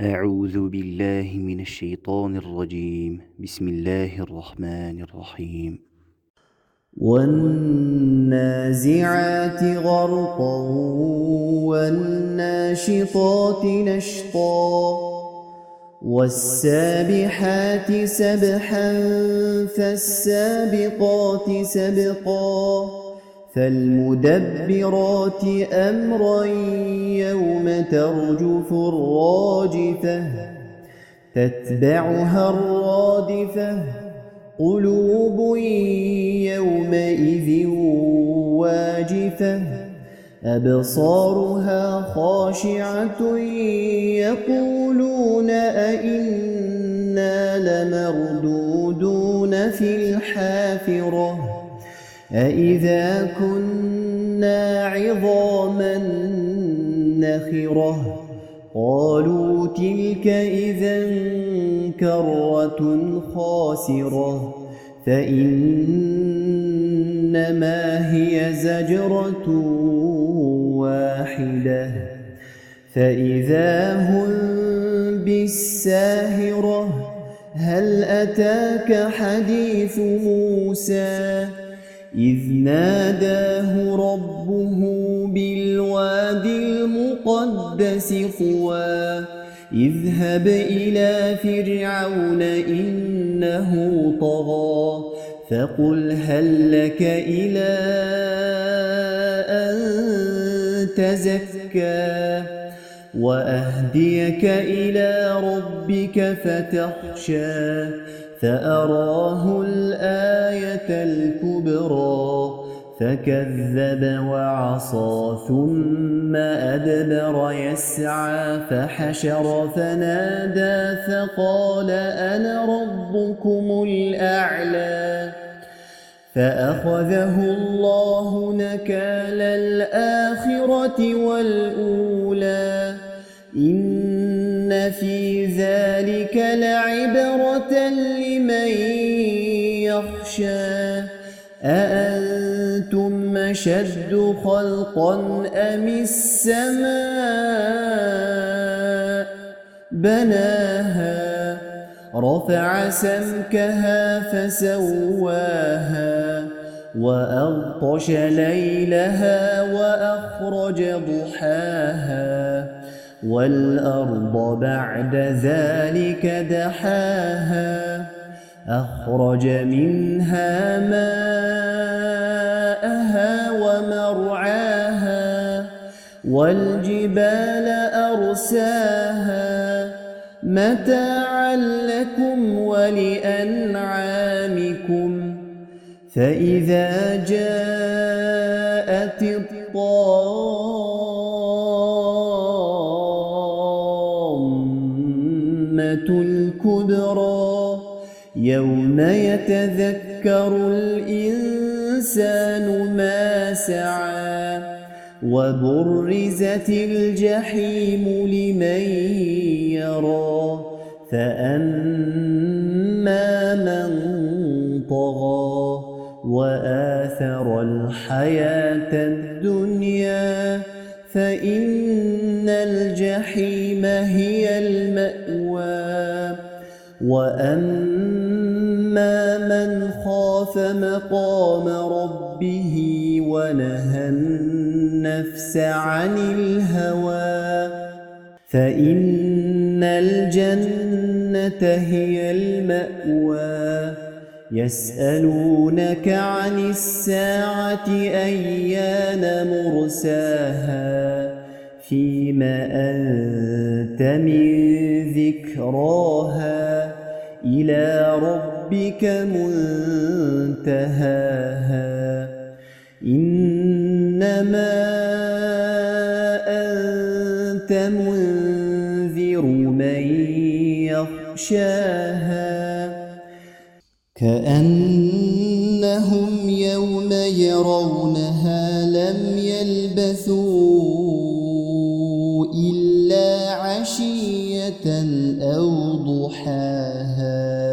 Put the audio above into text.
أعوذ بالله من الشيطان الرجيم. بسم الله الرحمن الرحيم. والنازعات غرقا والناشطات نشطا والسابحات سبحا فالسابقات سبقا فالمدبرات أمرا يوم ترجف الراجفة تتبعها الرادفة قلوب يومئذ واجفة أبصارها خاشعة يقولون أئنا لمردودون في الحافرة أئذا كنا عظاما نخرة قالوا تلك إذا كرة خاسرة فإنما هي زجرة واحدة فإذا هم بالساهرة هل أتاك حديث موسى إذ ناداه ربه بالواد المقدس طوى اذهب إلى فرعون إنه طغى فقل هل لك إلى أن تزكى وأهديك إلى ربك فتخشى فأراه الآية الكبرى فكذب وعصى ثم أدبر يسعى فحشر فنادى فقال أنا ربكم الأعلى فأخذه الله نكال الآخرة والأولى إن في ذلك لعبرة لمن يخشى أأنتم أشد خلقا أم السماء بناها رفع سمكها فسواها وأغطش ليلها وأخرج ضحاها والأرض بعد ذلك دحاها أخرج منها ماءها ومرعاها والجبال أرساها متاعا لكم ولأنعامكم فإذا جاءت الطامة الكبرى يوم يتذكر الإنسان ما سعى وبرزت الجحيم لمن يرى فأما من طغى وآثر الحياة الدنيا فإن الجحيم هي المأوى وأما من خاف مقام ربه ونهى النفس عن الهوى فإن الجنة هي المأوى يسألونك عن الساعة أيان مرساها فيم أنت من ذكراها إلى ربك منتهاها إنما أنت منذر من يخشاها كأنهم يوم يرونها لم يلبثوا إلا عشية أو ضحاها.